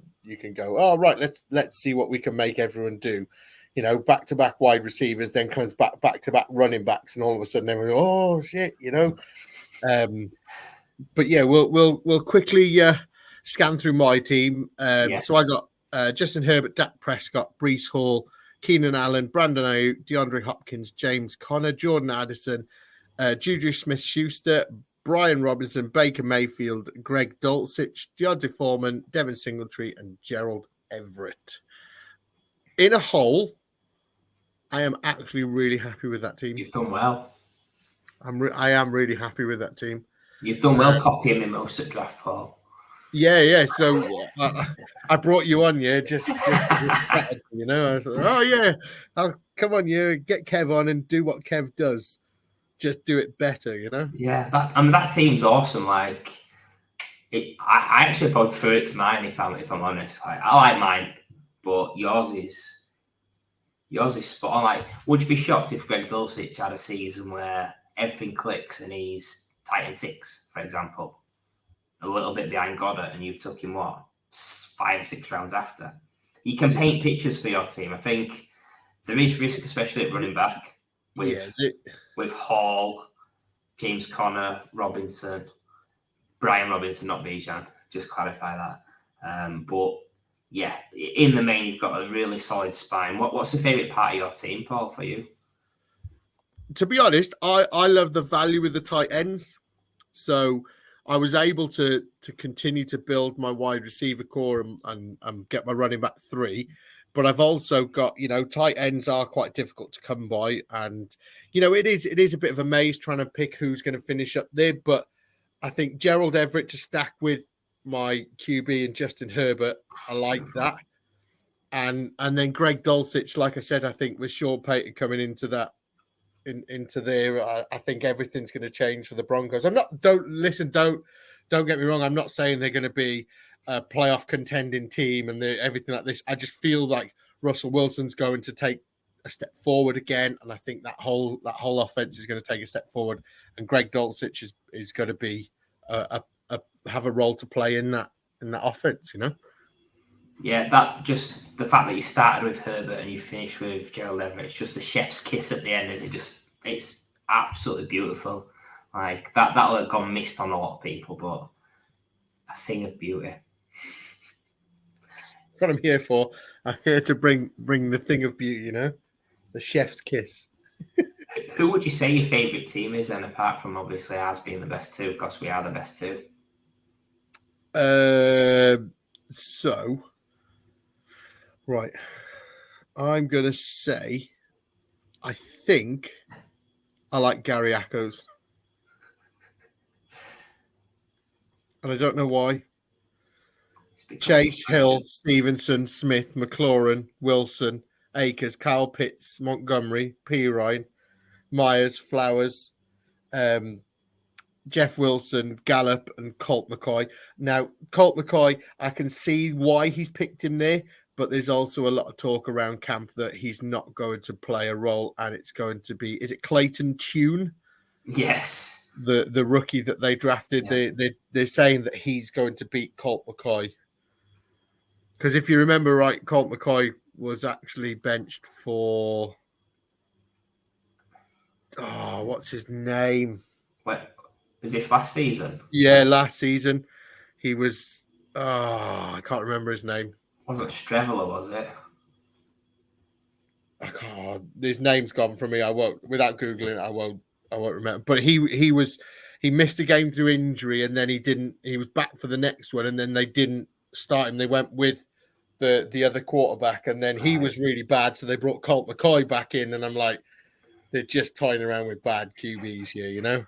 go, oh right, let's see what we can make everyone do. You know, back-to-back wide receivers, then comes back-to-back running backs, and all of a sudden everyone, oh shit, you know. But yeah, we'll quickly scan through my team. So I got Justin Herbert, Dak Prescott, Breece Hall, Keenan Allen, Brandon Ayuk, DeAndre Hopkins, James Conner, Jordan Addison, Juju Smith-Schuster, Brian Robinson, Baker Mayfield, Greg Dulcich, Deontay Foreman, Devin Singletary, and Gerald Everett. In a whole, I am actually really happy with that team. You've done well. I am really happy with that team. You've done well copying me most at draft, Paul. Yeah. So I brought you on, just you know. I thought, oh yeah, I'll come on, get Kev on and do what Kev does. Just do it better, you know. Yeah, that team's awesome. Like, I actually probably prefer it to mine if I'm honest. Like, I like mine, but yours is spot on. Like, would you be shocked if Greg Dulcich had a season where everything clicks and he's tight end 6, for example, a little bit behind Goddard, and you've took him, 5 or 6 rounds after. You can paint pictures for your team. I think there is risk, especially at running back, with Hall, James Conner, Robinson, Brian Robinson, not Bijan. Just clarify that. But yeah, in the main, you've got a really solid spine. What's the favourite part of your team, Paul, for you? To be honest, I love the value with the tight ends. So I was able to continue to build my wide receiver core and get my running back 3. But I've also got, tight ends are quite difficult to come by. And, it is a bit of a maze trying to pick who's going to finish up there. But I think Gerald Everett to stack with my QB and Justin Herbert, I like that. And then Greg Dulcich, like I said, I think with Sean Payton coming into that, into there, I think everything's going to change for the Broncos. Don't get me wrong. I'm not saying they're going to be a playoff contending team and everything like this. I just feel like Russell Wilson's going to take a step forward again, and I think that whole offense is going to take a step forward. And Greg Dulcich is going to be have a role to play in that offense. Yeah, that just the fact that you started with Herbert and you finished with Gerald Everett, it's just the chef's kiss at the end. It's absolutely beautiful. Like that'll have gone missed on a lot of people, but a thing of beauty. That's what I'm here for. I'm here to bring the thing of beauty, the chef's kiss. Who would you say your favourite team is then, apart from obviously ours being the best 2, because we are the best 2? So, right, I'm going to say, I think I like Gary Ackles. And I don't know why. Chase, Hill, Stevenson, Smith, McLaurin, Wilson, Akers, Kyle Pitts, Montgomery, P. Ryan, Myers, Flowers, Jeff Wilson, Gallup, and Colt McCoy. Now, Colt McCoy, I can see why he's picked him there, but there's also a lot of talk around camp that he's not going to play a role, and it's going to be, is it Clayton Tune? Yes. The rookie that they drafted. Yeah. They're saying that he's going to beat Colt McCoy. Because if you remember right, Colt McCoy was actually benched for... Oh, what's his name? What? Is this last season? Yeah, last season. He was... I can't remember his name. Wasn't Streveler, was it? I can't. His name's gone from me. I won't... Without Googling it, I won't remember. But he missed a game through injury, and then he was back for the next one, and then they didn't start him. They went with the other quarterback, and then he was really bad, so they brought Colt McCoy back in, and I'm like, they're just toying around with bad QBs here,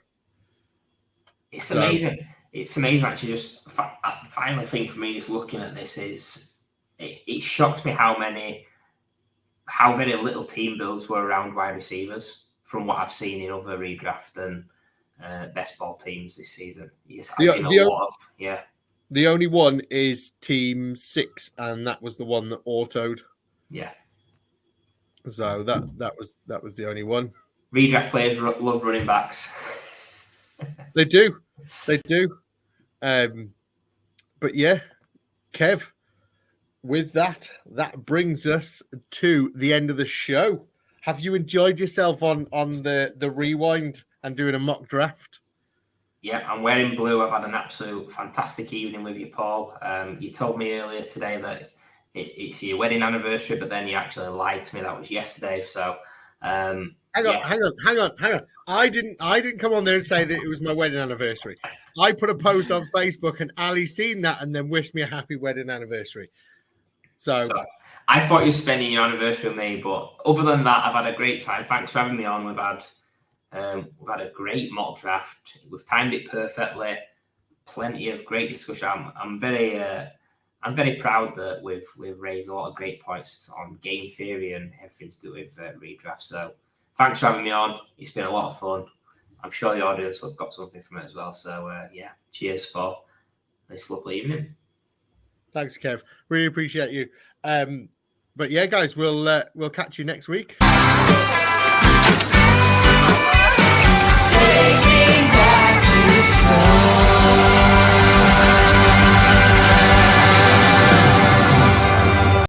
It's amazing. It's amazing, actually. Just final thing for me, just looking at this, is it shocked me how very little team builds were around wide receivers from what I've seen in other redraft and best ball teams this season. Yes, I've seen a lot of, yeah. The only one is Team 6, and that was the one that autoed. Yeah. So that was the only one. Redraft players love running backs. They do. But yeah, Kev, with that brings us to the end of the show. Have you enjoyed yourself on the rewind and doing a mock draft? Yeah, I'm wearing blue. I've had an absolute fantastic evening with you, Paul. You told me earlier today that it's your wedding anniversary, but then you actually lied to me. That was yesterday. So hang on. I didn't come on there and say that it was my wedding anniversary. I put a post on Facebook, and Ali seen that and then wished me a happy wedding anniversary. So I thought you were spending your anniversary with me, but other than that, I've had a great time. Thanks for having me on. We've had a great mock draft. We've timed it perfectly. Plenty of great discussion. I'm very proud that we've raised a lot of great points on game theory and everything to do with redraft. So thanks for having me on. It's been a lot of fun. I'm sure the audience have got something from it as well. So cheers for this lovely evening. Thanks, Kev. Really appreciate you. But yeah, guys, we'll catch you next week. Taking back to the sun.